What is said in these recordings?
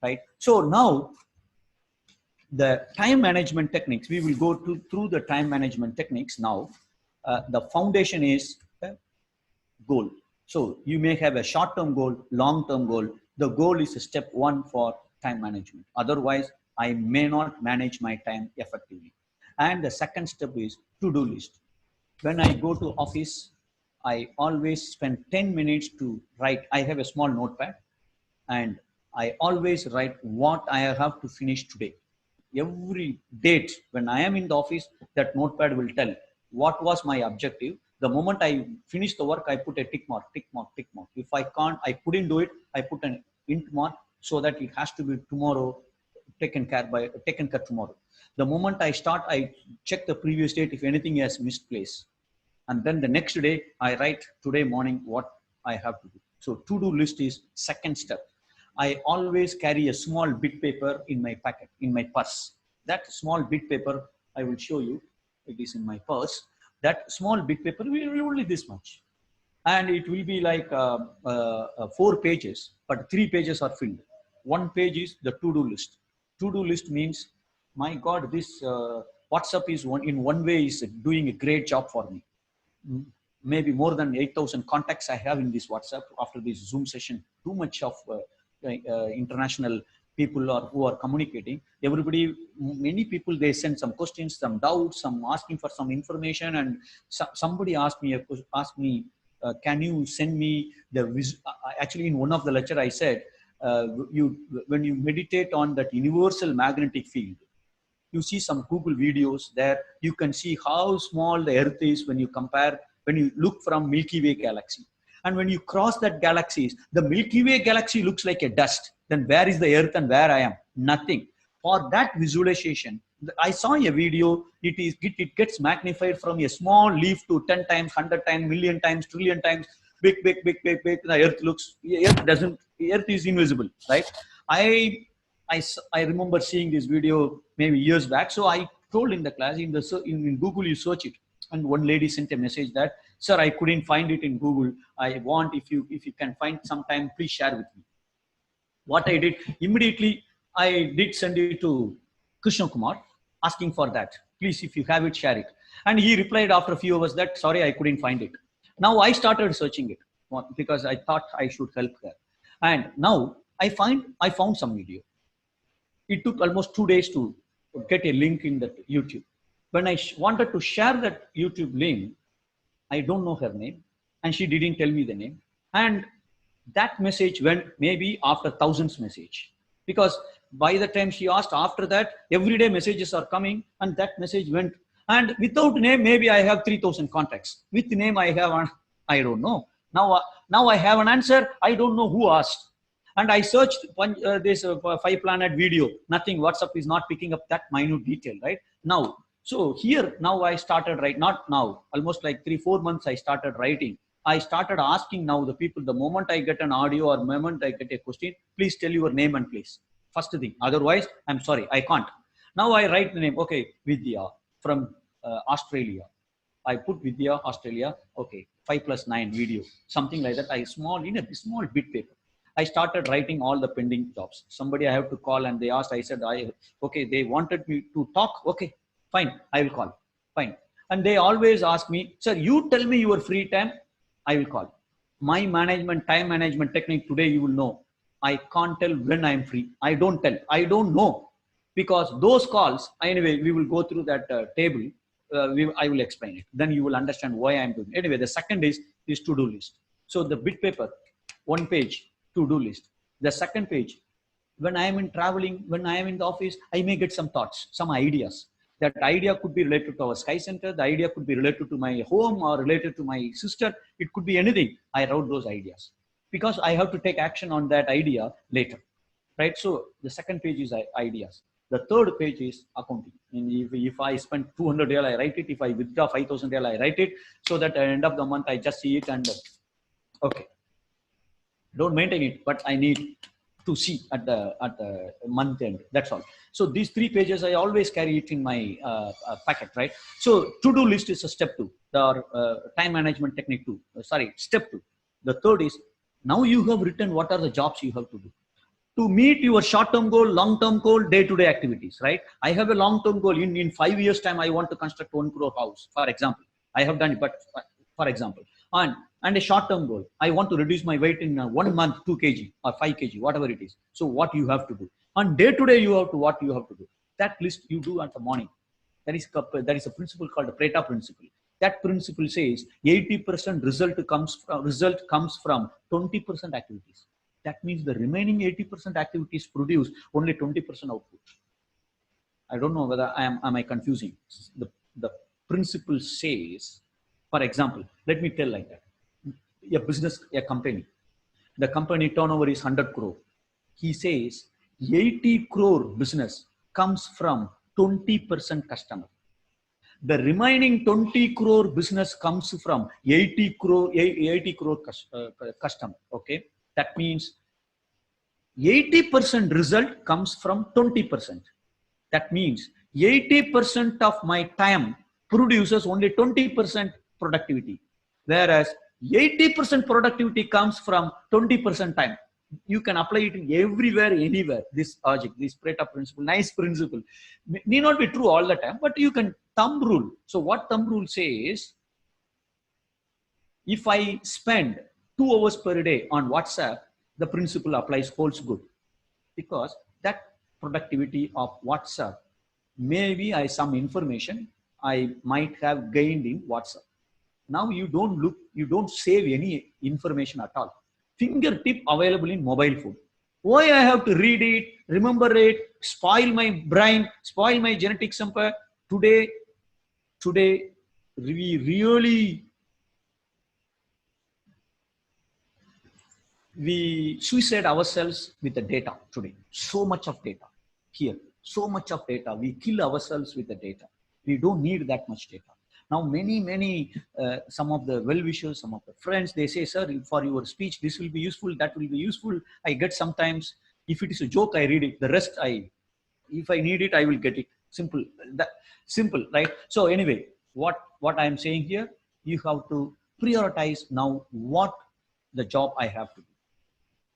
right? So now the time management techniques, we will go through the time management techniques now. The foundation is goal. So you may have a short-term goal, long-term goal. The goal is step one for time management. Otherwise, I may not manage my time effectively. And the second step is to-do list. When I go to office, I always spend 10 minutes to write. I have a small notepad and I always write what I have to finish today. Every date when I am in the office, that notepad will tell what was my objective. The moment I finish the work, I put a tick mark, tick mark, tick mark. If I can't, I couldn't do it, I put an int mark so that it has to be tomorrow, taken care tomorrow. The moment I start, I check the previous date if anything has misplaced. And then the next day, I write today morning what I have to do. So to-do list is second step. I always carry a small bit paper in my pocket, in my purse. That small bit paper, I will show you. It is in my purse. That small bit paper will be only this much. And it will be like 4 pages, but 3 pages are filled. 1 page is the to-do list. To-do list means, my God, this WhatsApp is in one way is doing a great job for me. Maybe more than 8,000 contacts I have in this WhatsApp after this Zoom session. Too much of international people who are communicating. Everybody, many people, they send some questions, some doubts, some asking for some information, and somebody asked me, can you send me the actually in one of the lecture I said, when you meditate on that universal magnetic field, you see some Google videos there, you can see how small the earth is when you compare, when you look from Milky Way galaxy. And when you cross that galaxies, the Milky Way galaxy looks like a dust. Then where is the earth and where I am? Nothing. For that visualization, I saw a video, it gets magnified from a small leaf to 10 times, 100 times, million times, trillion times, big. The earth looks, the earth is invisible, right? I remember seeing this video maybe years back. So I told in the class, in Google, you search it. And one lady sent a message that, sir, I couldn't find it in Google. I want, if you can find some time, please share with me. What I did, immediately, I did send it to Krishna Kumar, asking for that. Please, if you have it, share it. And he replied after a few hours that, sorry, I couldn't find it. Now I started searching it because I thought I should help her. And now I found some video. It took almost 2 days to get a link in that YouTube. When I wanted to share that YouTube link, I don't know her name, and she didn't tell me the name. And that message went maybe after thousands message, because by the time she asked, after that, everyday messages are coming, and that message went. And without name, maybe I have 3,000 contacts. With name, I have, I don't know. Now I have an answer. I don't know who asked. And I searched this 5-planet video. Nothing. WhatsApp is not picking up that minute detail, right? Now, so here, now I started not now, almost like 3-4 months I started writing. I started asking now the people, the moment I get an audio or moment I get a question, please tell your name and place. First thing. Otherwise, I'm sorry, I can't. Now I write the name. Okay, Vidya from Australia. I put Vidya, Australia. Okay, 5+9 video. Something like that. In a small bit paper. I started writing all the pending jobs. Somebody I have to call, and they asked, I said, okay, they wanted me to talk. Okay, fine, I will call. Fine. And they always ask me, sir, you tell me your free time, I will call. My time management technique today, you will know. I can't tell when I'm free. I don't tell. I don't know. Because those calls, anyway, we will go through that table. I will explain it. Then you will understand why I'm doing it. Anyway, the second is to-do list. So the bit paper, 1 page, to-do list. The second page, when I am in traveling, when I am in the office, I may get some thoughts, some ideas. That idea could be related to our Sky Center. The idea could be related to my home or related to my sister. It could be anything. I wrote those ideas because I have to take action on that idea later, right? So the second page is ideas. The third page is accounting. And if I spend 200 real, I write it. If I withdraw 5,000 real, I write it, so that at the end of the month, I just see it and okay. Don't maintain it, but I need to see at the month end. That's all. So these 3 pages, I always carry it in my packet, right? So to-do list is a step 2. The time management technique 2. Step 2. The third is, now you have written what are the jobs you have to do. to meet your short-term goal, long-term goal, day-to-day activities, right? I have a long-term goal. In 5 years time, I want to construct 1 crore house, for example. I have done it, but for example, and a short-term goal. I want to reduce my weight in 1 month, 2 kg or 5 kg, whatever it is. So what you have to do on day-to-day, what you have to do. That list you do at the morning. That is a principle called the Pareto principle. That principle says 80% result comes from 20% activities. That means the remaining 80% activities produce only 20% output. I don't know whether am I confusing. The principle says, for example, let me tell like that. A business, a company. The company turnover is 100 crore. He says 80 crore business comes from 20% customer. The remaining 20 crore business comes from 80 crore customer. Okay. That means 80% result comes from 20%. That means 80% of my time produces only 20% productivity. Whereas 80% productivity comes from 20% time. You can apply it everywhere, anywhere. This logic, this Pareto principle, nice principle. May not be true all the time, but you can thumb rule. So what thumb rule says, if I spend 2 hours per day on WhatsApp, the principle applies, holds good. Because that productivity of WhatsApp, maybe some information I might have gained in WhatsApp. Now you don't save any information at all. Fingertip available in mobile phone. Why I have to read it, remember it, spoil my brain, spoil my genetic sample? Today we suicide ourselves with the data today. So much of data here, so much of data. We kill ourselves with the data. We don't need that much data. Now, some of the well-wishers, some of the friends, they say, sir, for your speech, this will be useful, that will be useful. I get sometimes, if it is a joke, I read it. The rest, if I need it, I will get it. Simple, right? So anyway, what I am saying here, you have to prioritize now what the job I have to do.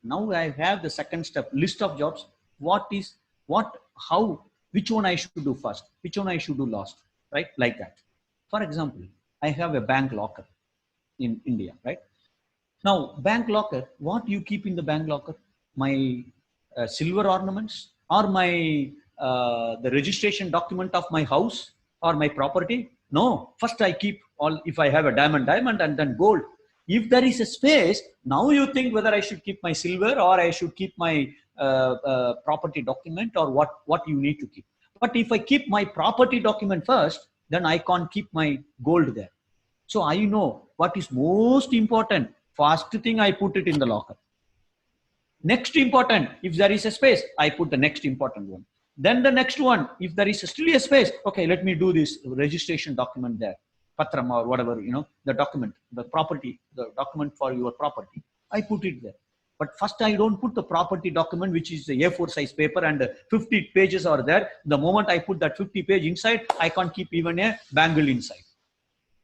Now I have the second step, list of jobs. Which one I should do first, which one I should do last, right? Like that. For example, I have a bank locker in India, right? Now, bank locker, what you keep in the bank locker? My silver ornaments, or the registration document of my house or my property? No, first I keep all, if I have a diamond, and then gold. If there is a space, now you think whether I should keep my silver or I should keep my property document, or what you need to keep. But if I keep my property document first, then I can't keep my gold there. So I know what is most important. First thing, I put it in the locker. Next important, if there is a space, I put the next important one. Then the next one, if there is still a space, okay, let me do this registration document there. Patram or whatever, the document, the property, the document for your property. I put it there. But first, I don't put the property document, which is the A4 size paper, and 50 pages are there. The moment I put that 50 page inside, I can't keep even a bangle inside.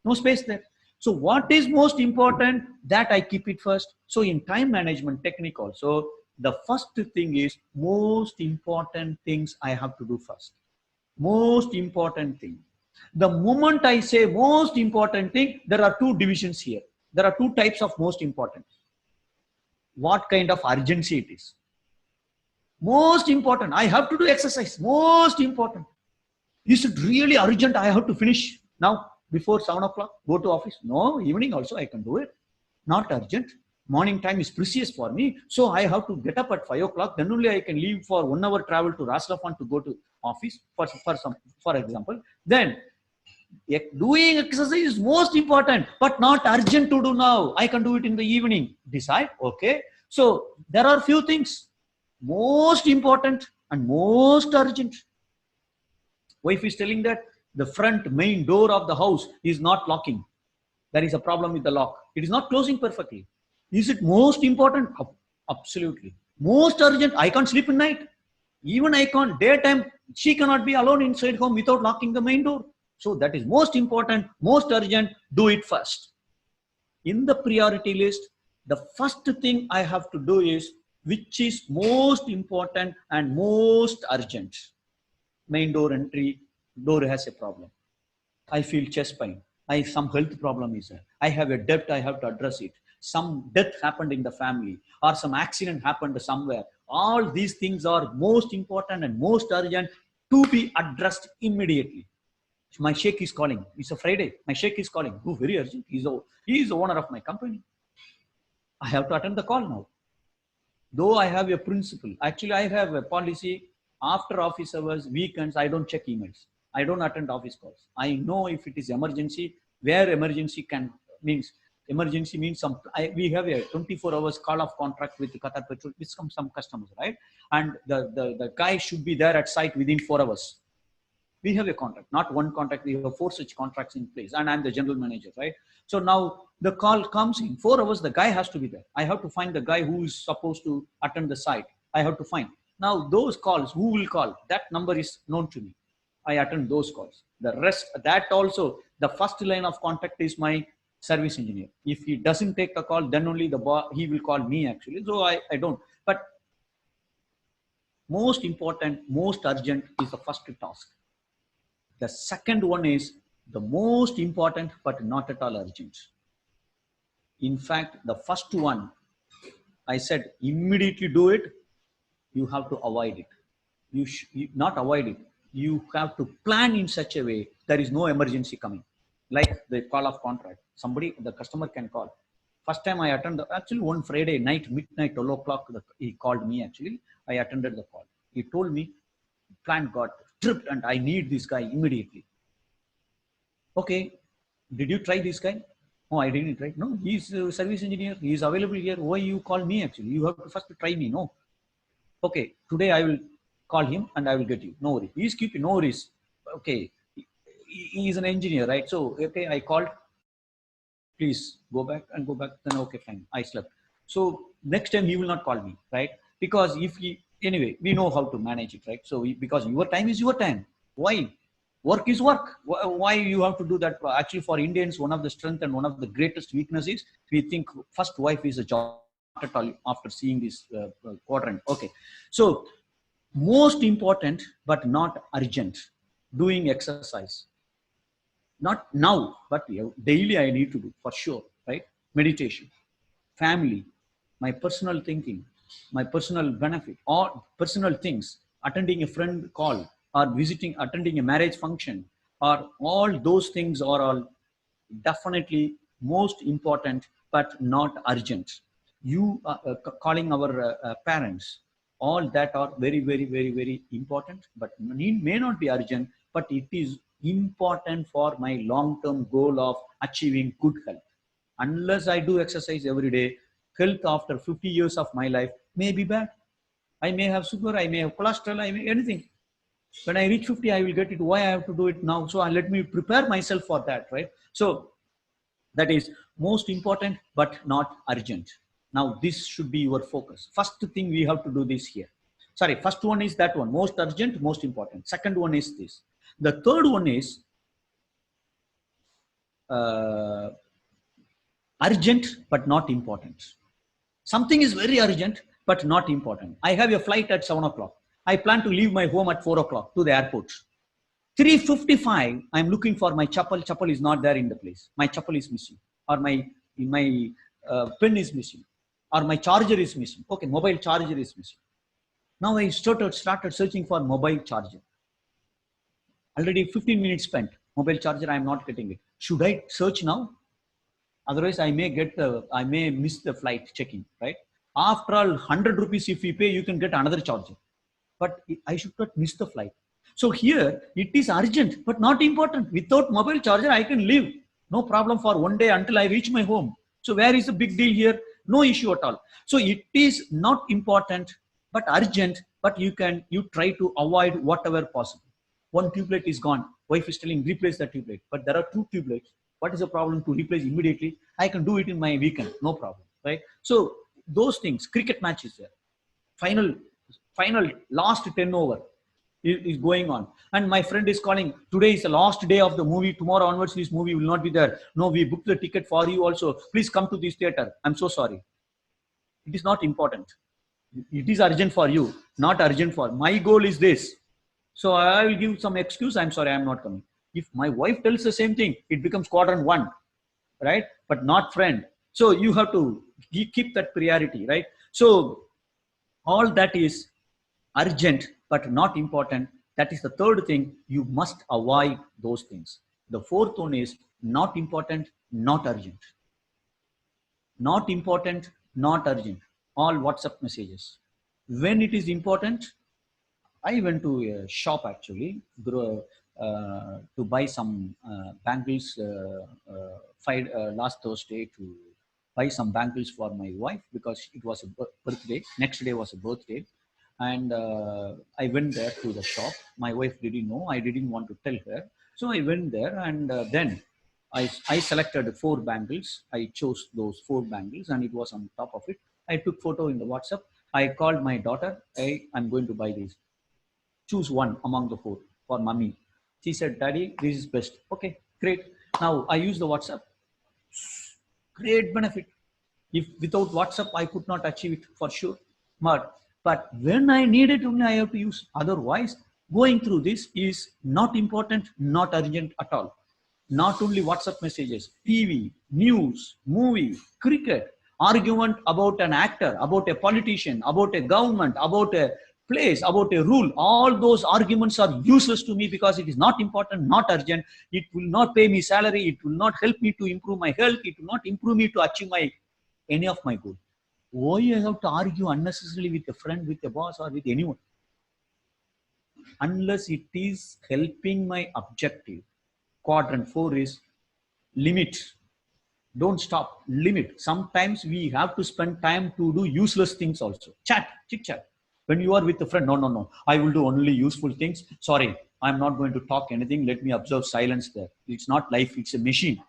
No space there. So what is most important, that I keep it first. So in time management technique also, the first thing is most important things I have to do first. Most important thing. The moment I say most important thing, there are two divisions here. There are two types of most important. What kind of urgency it is. Most important, I have to do exercise. Most important. Is it really urgent? I have to finish now before 7 o'clock, go to office. No, evening also I can do it. Not urgent. Morning time is precious for me. So I have to get up at 5 o'clock. Then only I can leave for 1 hour travel to Ras Laffan to go to office, for example. Then doing exercise is most important, but not urgent to do now. I can do it in the evening. Decide, okay. So there are few things, most important and most urgent. Wife is telling that the front main door of the house is not locking. There is a problem with the lock. It is not closing perfectly. Is it most important? Absolutely. Most urgent, I can't sleep at night. Even I can't, daytime, she cannot be alone inside home without locking the main door. So that is most important, most urgent, do it first. In the priority list, the first thing I have to do is which is most important and most urgent. Main door entry, door has a problem. I feel chest pain. Some health problem is there. I have a debt, I have to address it. Some death happened in the family or some accident happened somewhere. All these things are most important and most urgent to be addressed immediately. My sheikh is calling. It's a Friday. My sheikh is calling. Oh, very urgent. He is the owner of my company. I have to attend the call now. Though I have a principle, actually I have a policy. After office hours, weekends, I don't check emails. I don't attend office calls. I know if it is emergency, where emergency means we have a 24 hours call off contract with Qatar Petrol with some customers, right? And the guy should be there at site within 4 hours. We have a contract, not one contract. We have 4 such contracts in place, and I'm the general manager, right? So now the call comes in 4 hours. The guy has to be there. I have to find the guy who is supposed to attend the site. I have to find. Now those calls, who will call? That number is known to me. I attend those calls. The rest, that also, the first line of contact is my service engineer. If he doesn't take the call, then only he will call me actually. So I don't. But most important, most urgent is the first task. The second one is the most important, but not at all urgent. In fact, the first one, I said, immediately do it. You have to avoid it. You not avoid it. You have to plan in such a way there is no emergency coming. Like the call of contract. The customer can call. First time I attended, actually one Friday night, midnight, 12 o'clock, he called me actually. I attended the call. He told me, plan got tripped and I need this guy immediately. Okay, did you try this guy? Oh, I didn't try. No, he's a service engineer. He is available here. Why you call me actually? You have to first try me. No. Okay, today I will call him and I will get you. No worries. He's keeping no worries. Okay, he is an engineer, right? So, okay, I called. Please go back and go back. Then okay, fine. I slept. So next time he will not call me, right? Because anyway, we know how to manage it, right? So because your time is your time. Why? Work is work. Why you have to do that? Actually, for Indians, one of the strength and one of the greatest weaknesses, we think first wife is a job at all after seeing this quadrant. Okay. So most important, but not urgent, doing exercise. Not now, but daily I need to do for sure, right? Meditation, family, my personal thinking, my personal benefit, or personal things, attending a friend call or attending a marriage function, or all those things are all definitely most important, but not urgent. You calling our parents, all that are very, very, very, very important, but may not be urgent, but it is important for my long-term goal of achieving good health. Unless I do exercise every day, health after 50 years of my life may be bad. I may have sugar, I may have cholesterol, I may anything. When I reach 50, I will get it. Why I have to do it now? So let me prepare myself for that, right? So that is most important, but not urgent. Now this should be your focus. First thing we have to do this here. Sorry, first one is that one, most urgent, most important. Second one is this. The third one is urgent, but not important. Something is very urgent, but not important. I have a flight at 7 o'clock. I plan to leave my home at 4 o'clock to the airport. 3:55, I'm looking for my chappal. Chappal is not there in the place. My chappal is missing, or my pen is missing, or my charger is missing. Okay, mobile charger is missing. Now I started searching for mobile charger. Already 15 minutes spent. Mobile charger, I am not getting it. Should I search now? Otherwise, I may miss the flight checking, right? After all, 100 rupees if we pay, you can get another charger. But I should not miss the flight. So here, it is urgent, but not important. Without mobile charger, I can live. No problem for one day until I reach my home. So where is the big deal here? No issue at all. So it is not important, but urgent, but you try to avoid whatever possible. One tubelight is gone. Wife is telling, replace that tubelight. But there are 2 tubelights. What is the problem to replace immediately? I can do it in my weekend. No problem, right? So those things, cricket match is there. Final last 10 over is going on. And my friend is calling, today is the last day of the movie. Tomorrow onwards, this movie will not be there. No, we booked the ticket for you also. Please come to this theater. I'm so sorry. It is not important. It is urgent for you, not urgent for my goal is this. So I will give some excuse. I'm sorry, I'm not coming. If my wife tells the same thing, it becomes quadrant one, right? But not friend. So you have to keep that priority, right? So all that is urgent but not important. That is the third thing. You must avoid those things. The fourth one is not important, not urgent. Not important, not urgent. All WhatsApp messages. When it is important, I went to a shop actually to buy some bangles last Thursday to buy some bangles for my wife because it was a birthday. Next day was a birthday. And I went there to the shop. My wife didn't know. I didn't want to tell her. So I went there and then I selected four bangles. I chose those four bangles and it was on top of it. I took photo in the WhatsApp. I called my daughter. Hey, I'm going to buy these. Choose one among the four for mommy. She said, Daddy, this is best. Okay, great. Now I use the WhatsApp. Great benefit. If without WhatsApp, I could not achieve it for sure. But when I need it, only I have to use. Otherwise, going through this is not important, not urgent at all. Not only WhatsApp messages, TV, news, movie, cricket, argument about an actor, about a politician, about a government, about a place, about a rule. All those arguments are useless to me because it is not important, not urgent. It will not pay me salary. It will not help me to improve my health. It will not improve me to achieve any of my goal. Why I have to argue unnecessarily with a friend, with a boss, or with anyone? Unless it is helping my objective. Quadrant 4 is limit. Don't stop, limit. Sometimes we have to spend time to do useless things also. Chat, chit chat. When you are with a friend, no, I will do only useful things. Sorry, I'm not going to talk anything. Let me observe silence there. It's not life, it's a machine.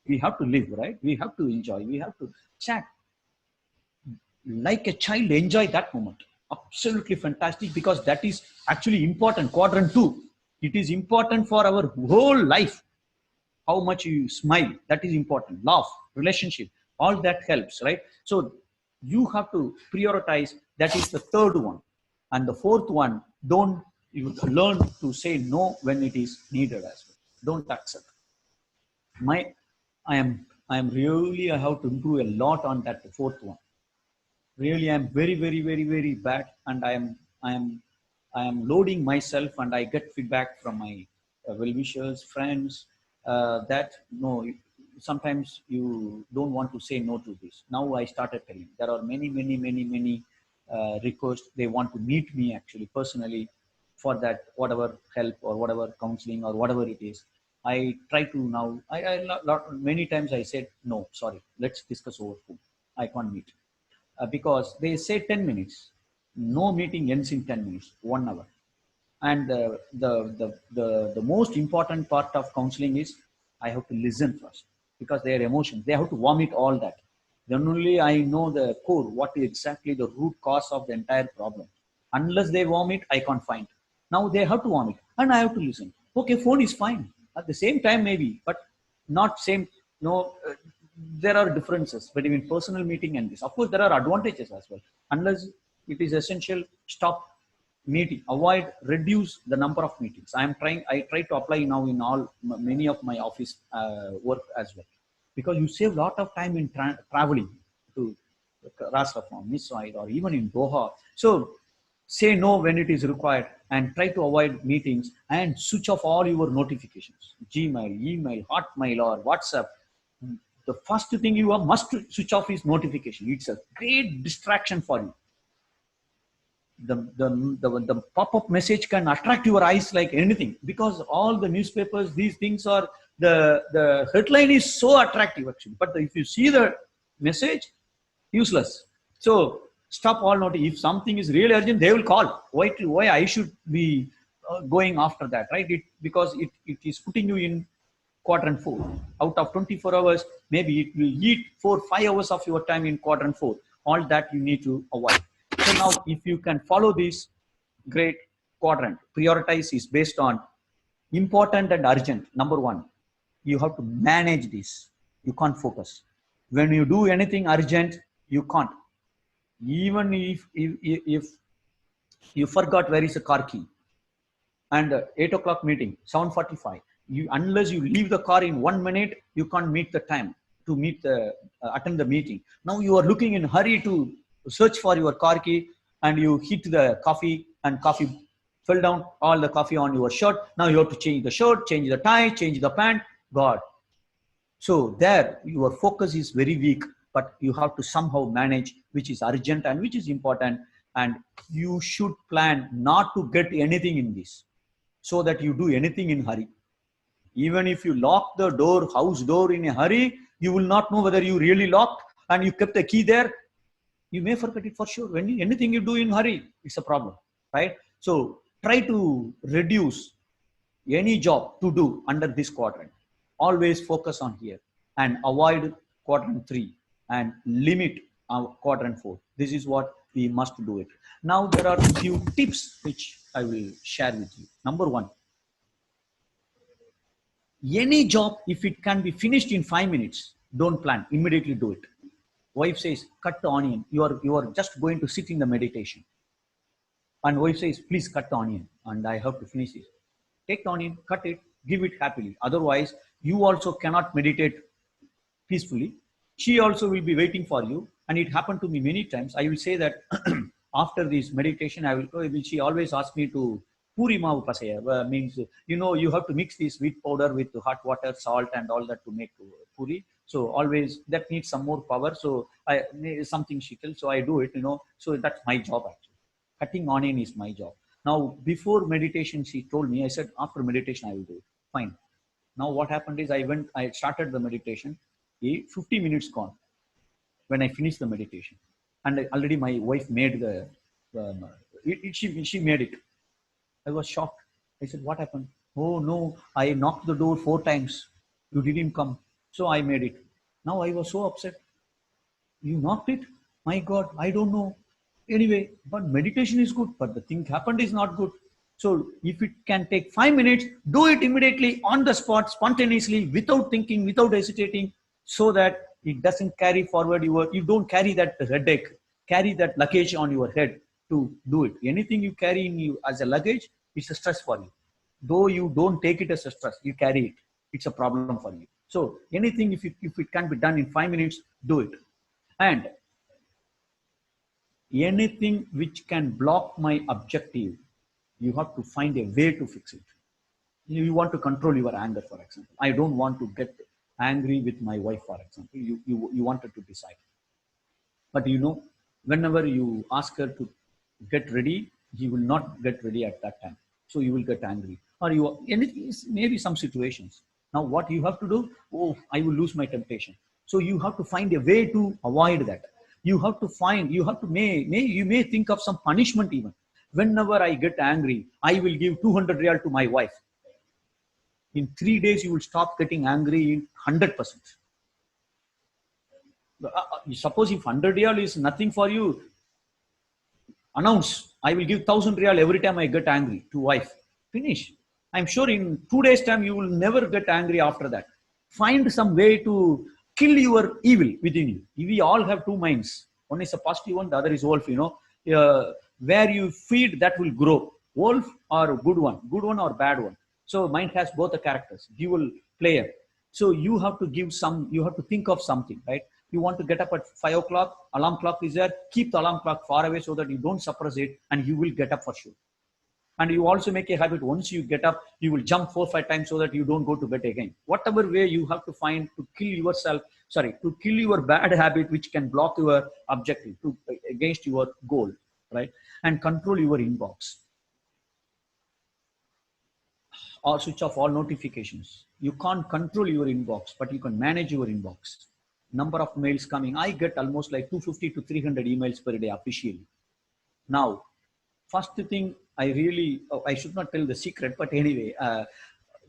We have to live, right? We have to enjoy. We have to chat. Like a child, enjoy that moment. Absolutely fantastic because that is actually important. Quadrant 2. It is important for our whole life. How much you smile, that is important. Laugh, relationship, all that helps, right? So you have to prioritize. That is the third one. And the fourth one, don't you learn to say no when it is needed as well. Don't accept. I am really, I have to improve a lot on that fourth one. Really, I'm very bad, and I am loading myself, and I get feedback from my well-wishers, friends, that no, sometimes you don't want to say no to this. Now I started telling. There are many requests. They want to meet me actually personally for that whatever help or whatever counseling or whatever it is. I try to now. Many times I said no, sorry, let's discuss over phone. I can't meet. Because they say 10 minutes. No meeting ends in 10 minutes, 1 hour. And the most important part of counseling is I have to listen first because their emotions, they have to vomit all that. Then only I know the core, what is exactly the root cause of the entire problem. Unless they vomit, I can't find. Now they have to vomit and I have to listen. Okay, phone is fine. At the same time, maybe, but not same. No, there are differences between personal meeting and this. Of course, there are advantages as well. Unless it is essential, stop meeting. Avoid, reduce the number of meetings. I try to apply now in many of my office work as well, because you save a lot of time in traveling to Ras Laffan, Missouri, or even in Doha. So say no when it is required and try to avoid meetings and switch off all your notifications, Gmail, email, Hotmail, or WhatsApp. The first thing you must switch off is notification. It's a great distraction for you. The pop-up message can attract your eyes like anything, because all the newspapers, these things are, the headline is so attractive actually, but if you see the message, useless. So stop all notice. If something is really urgent, they will call. Why I should be going after that, right? Because it is putting you in quadrant 4. Out of 24 hours, maybe it will eat 4-5 hours of your time in quadrant 4. All that you need to avoid. So now, if you can follow this great quadrant, prioritize is based on important and urgent. Number 1, you have to manage this. You can't focus. When you do anything urgent, you can't. Even if you forgot where is the car key, and 8 o'clock meeting, 7:45, unless you leave the car in 1 minute, you can't meet the time to meet the attend the meeting. Now you are looking in hurry to search for your car key, and you hit the coffee, and coffee fell down all the coffee on your shirt. Now you have to change the shirt, change the tie, change the pant. God. So there your focus is very weak, but you have to somehow manage which is urgent and which is important. And you should plan not to get anything in this, so that you do anything in hurry. Even if you lock the door, house door in a hurry, you will not know whether you really locked and you kept the key there. You may forget it for sure. When anything you do in hurry, it's a problem, right? So try to reduce any job to do under this quadrant. Always focus on here and avoid quadrant 3 and limit quadrant 4. This is what we must do it. Now there are a few tips which I will share with you. Number 1, any job, if it can be finished in 5 minutes, don't plan, immediately do it. Wife says, cut the onion. You are just going to sit in the meditation. And wife says, please cut the onion, and I have to finish it. Take the onion, cut it, give it happily. Otherwise, you also cannot meditate peacefully. She also will be waiting for you. And it happened to me many times. I will say that after this meditation, she always asks me to puri maavu pasaya, means, you have to mix this wheat powder with hot water, salt, and all that to make puri. So always that needs some more power. So something she tells, so I do it, so that's my job actually. Cutting onion is my job. Now, before meditation, she told me, I said, after meditation, I will do it. Fine. Now what happened is I started the meditation, 50 minutes gone when I finished the meditation. And already my wife made she made it. I was shocked. I said, what happened? Oh no, I knocked the door 4 times. You didn't come. So I made it. Now I was so upset. You knocked it? My God, I don't know. Anyway, but meditation is good, but the thing happened is not good. So if it can take 5 minutes, do it immediately on the spot, spontaneously, without thinking, without hesitating, so that it doesn't carry forward you don't carry that headache, carry that luggage on your head to do it. Anything you carry in you as a luggage, it's a stress for you. Though you don't take it as a stress, you carry it. It's a problem for you. So anything, if it can be done in 5 minutes, do it. And anything which can block my objective, you have to find a way to fix it. You want to control your anger, for example. I don't want to get angry with my wife, for example. You wanted to decide. But whenever you ask her to get ready, he will not get ready at that time. So you will get angry. Or maybe some situations. Now what you have to do, I will lose my temptation. So you have to find a way to avoid that. You may think of some punishment even. Whenever I get angry, I will give 200 riyal to my wife. In 3 days, you will stop getting angry in 100%. Suppose if 100 riyal is nothing for you, announce, I will give 1000 riyal every time I get angry to wife. Finish. I'm sure in 2 days time, you will never get angry after that. Find some way to kill your evil within you. We all have 2 minds. One is a positive one, the other is wolf, where you feed, that will grow. Wolf or good one or bad one. So mind has both the characters, dual player. So you have to think of something, right? You want to get up at 5 o'clock, alarm clock is there, keep the alarm clock far away so that you don't suppress it, and you will get up for sure. And you also make a habit, once you get up, you will jump 4-5 times so that you don't go to bed again. Whatever way you have to find to kill your bad habit, which can block your objective against your goal, right? And control your inbox. Or switch off all notifications. You can't control your inbox, but you can manage your inbox. Number of mails coming. I get almost like 250 to 300 emails per day officially. Now, first thing, I should not tell the secret, but anyway,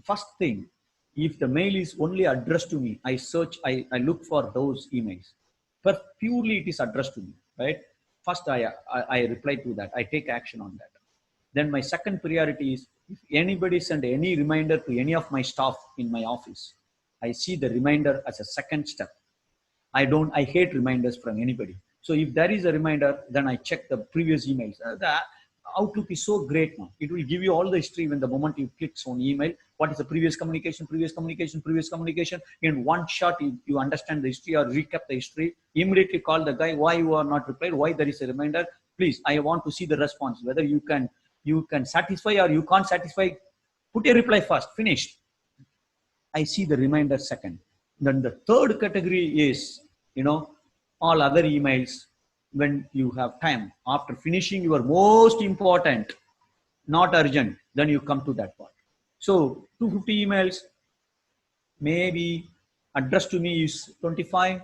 first thing, if the mail is only addressed to me, I look for those emails. But purely it is addressed to me, right? First, I reply to that. I take action on that. Then my second priority is, if anybody send any reminder to any of my staff in my office, I see the reminder as a second step. I hate reminders from anybody. So if there is a reminder, then I check the previous emails. The Outlook is so great now. It will give you all the history when the moment you click on email. What is the previous communication, previous communication, previous communication? In one shot, you understand the history or recap the history. Immediately call the guy. Why you are not replied? Why there is a reminder? Please, I want to see the response. Whether you can satisfy or you can't satisfy. Put a reply first. Finished. I see the reminder second. Then the third category is, all other emails when you have time. After finishing your most important, not urgent, then you come to that part. So 250 emails, maybe addressed to me is 25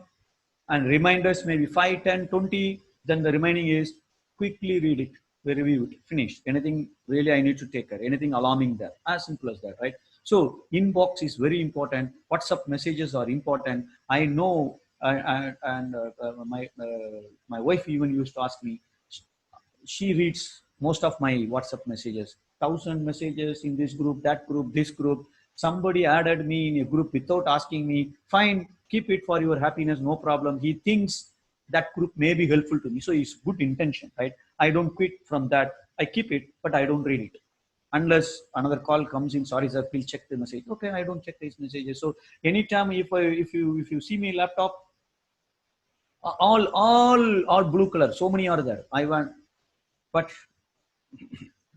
and reminders maybe 5, 10, 20. Then the remaining is quickly read it, review it, finish. Anything really I need to take care, anything alarming there, as simple as that, right? So inbox is very important. WhatsApp messages are important. I know, my wife even used to ask me, she reads most of my WhatsApp messages, 1,000 messages in this group, that group, this group. Somebody added me in a group without asking me. Fine, keep it for your happiness, no problem. He thinks that group may be helpful to me. So it's good intention, right? I don't quit from that. I keep it, but I don't read it. Unless another call comes in, sorry sir, please check the message. Okay, I don't check these messages. So anytime if you see me laptop, all blue color, so many are there. I want, but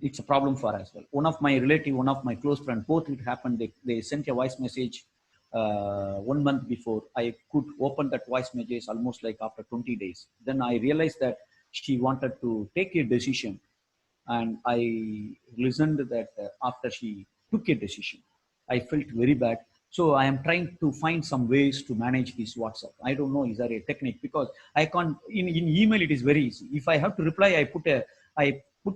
it's a problem for us as well. One of my relative, one of my close friend, both it happened. They sent a voice message 1 month before. I could open that voice message almost like after 20 days. Then I realized that she wanted to take a decision, and I listened that after she took a decision, I felt very bad. So I am trying to find some ways to manage this WhatsApp. I don't know, is there a technique? Because I can't, in email it is very easy. If I have to reply, I put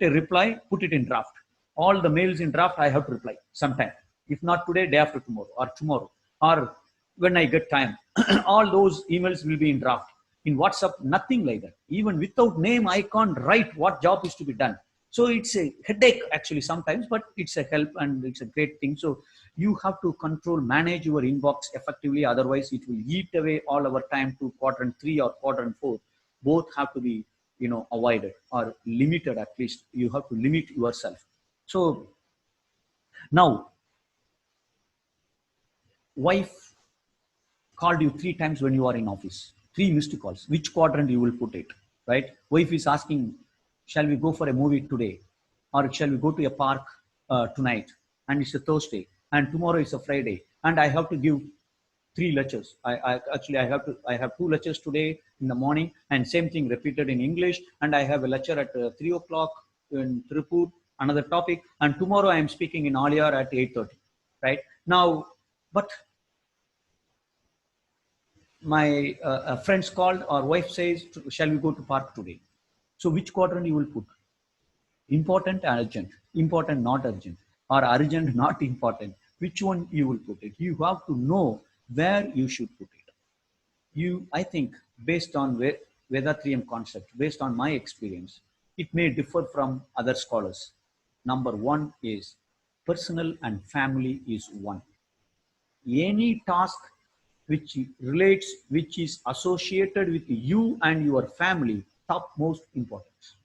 a reply, put it in draft. All the mails in draft, I have to reply sometime. If not today, day after tomorrow, or when I get time. All those emails will be in draft. In WhatsApp, nothing like that. Even without name, I can't write what job is to be done. So it's a headache actually sometimes, but it's a help and it's a great thing. So you have to manage your inbox effectively. Otherwise, it will eat away all our time to quadrant 3 or quadrant 4. Both have to be, avoided or limited. At least you have to limit yourself. So now, wife called you 3 times when you are in office. 3 missed calls. Which quadrant you will put it, right? Wife is asking, shall we go for a movie today, or shall we go to a park tonight? And it's a Thursday, and tomorrow is a Friday, and I have to give 3 lectures. I have 2 lectures today in the morning, and same thing repeated in English. And I have a lecture at 3 o'clock in Tripur, another topic, and tomorrow I am speaking in Aliar at 8:30. Right now, but my friends called, or wife says, shall we go to park today? So which quadrant you will put? Important, urgent, important, not urgent, or urgent, not important. Which one you will put it? You have to know where you should put it. I think, based on Vedatrium concept, based on my experience, it may differ from other scholars. Number 1 is personal and family is 1. Any task which relates, which is associated with you and your family, topmost importance.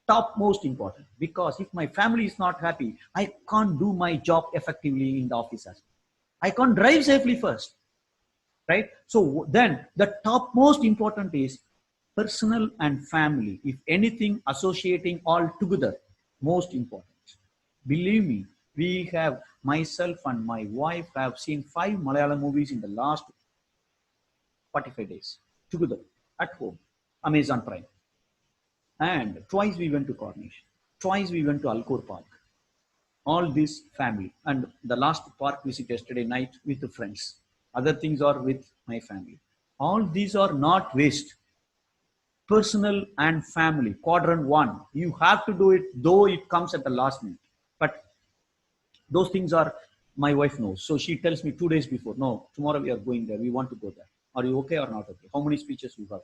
Topmost important, because if my family is not happy, I can't do my job effectively in the office. I can't drive safely first, right? So then the topmost important is personal and family. If anything, associating all together, most important. Believe me, myself and my wife have seen 5 Malayalam movies in the last 45 days together at home, Amazon Prime. And twice we went to Cornish. Twice we went to Alcor Park. All this family. And the last park visit yesterday night with the friends. Other things are with my family. All these are not waste. Personal and family, quadrant 1. You have to do it, though it comes at the last minute. But those things are, my wife knows. So she tells me 2 days before, no, tomorrow we are going there. We want to go there. Are you okay or not okay? How many speeches you have?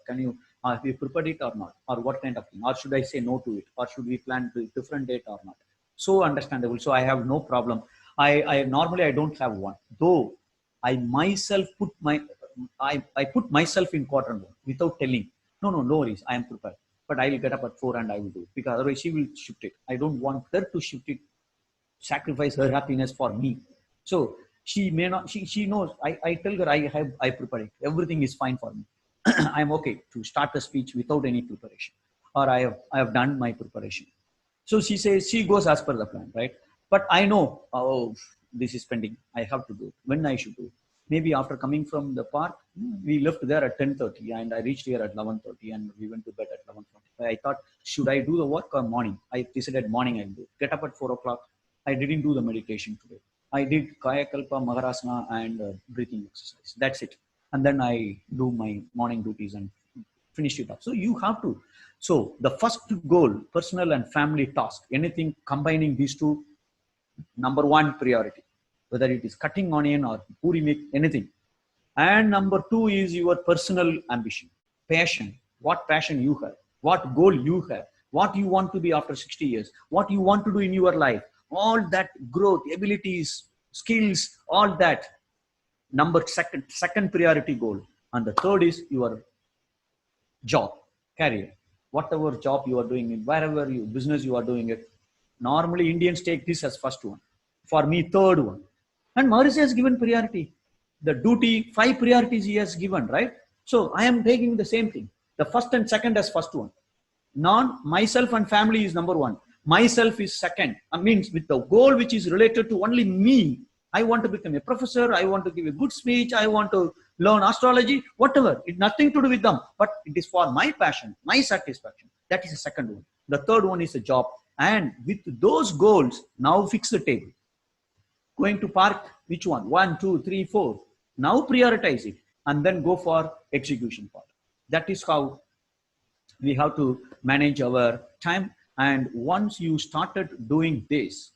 Have you prepared it or not? Or what kind of thing? Or should I say no to it? Or should we plan a different date or not? So understandable. So I have no problem. I normally I don't have one. Though I myself I put myself in quadrant 1 without telling. No worries. I am prepared. But I will get up at 4 and I will do it because otherwise she will shift it. I don't want her to shift it, sacrifice her happiness for me. So she may not, she knows, I tell her I prepare it. Everything is fine for me. I'm okay to start the speech without any preparation, or I have done my preparation. So she says, she goes as per the plan, right? But I know, oh, this is pending. I have to do it. When I should do it. Maybe after coming from the park, we left there at 10:30 and I reached here at 11:30 and we went to bed at 11:45. I thought, should I do the work or morning? I decided morning I'll do it. Get up at 4 o'clock. I didn't do the meditation today. I did Kaya Kalpa, Maharasana and breathing exercise. That's it. And then I do my morning duties and finish it up. So you have to. So the first goal, personal and family task, anything combining these two, number one priority, whether it is cutting onion or puri make, anything. And number two is your personal ambition, passion, what passion you have, what goal you have, what you want to be after 60 years, what you want to do in your life, all that growth, abilities, skills, all that. Number second priority goal. And the third is your job, career, whatever job you are doing, in wherever you business you are doing it. Normally, Indians take this as first one. For me, third one. And Maurice has given priority. The duty, 5 priorities he has given, right? So I am taking the same thing. The first and second as first one. Myself and family is number one. Myself is second. I mean, with the goal which is related to only me. I want to become a professor. I want to give a good speech. I want to learn astrology, whatever. It's nothing to do with them, but it is for my passion, my satisfaction. That is the second one. The third one is a job. And with those goals, now fix the table. Going to park, which one? 1, 2, 3, 4. Now prioritize it and then go for execution part. That is how we have to manage our time. And once you started doing this,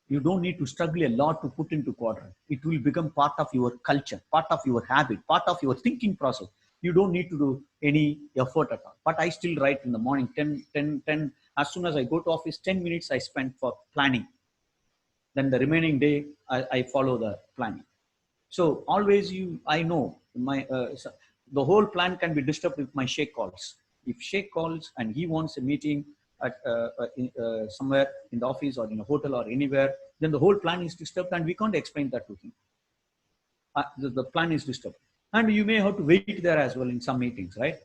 you don't need to struggle a lot to put into quadrant. It will become part of your culture, part of your habit, part of your thinking process. You don't need to do any effort at all. But I still write in the morning, 10. As soon as I go to office, 10 minutes I spend for planning. Then the remaining day, I follow the planning. So always I know the whole plan can be disturbed with my Sheikh calls. If Sheikh calls and he wants a meeting at somewhere in the office or in a hotel or anywhere, then the whole plan is disturbed and we can't explain that to him. The plan is disturbed. And you may have to wait there as well in some meetings, right?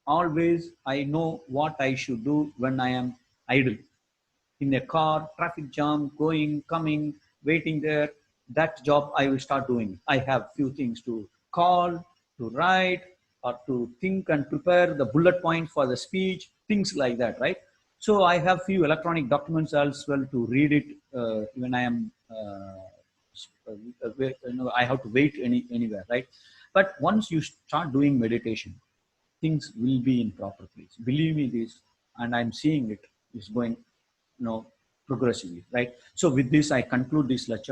Always I know what I should do when I am idle. In a car, traffic jam, going, coming, waiting there, that job I will start doing. I have few things to call, to write, or to think and prepare the bullet points for the speech, things like that, right? So I have few electronic documents as well to read it when I am, I have to wait anywhere, right? But once you start doing meditation, things will be in proper place. Believe me this, and I'm seeing it is going, progressively, right? So with this, I conclude this lecture.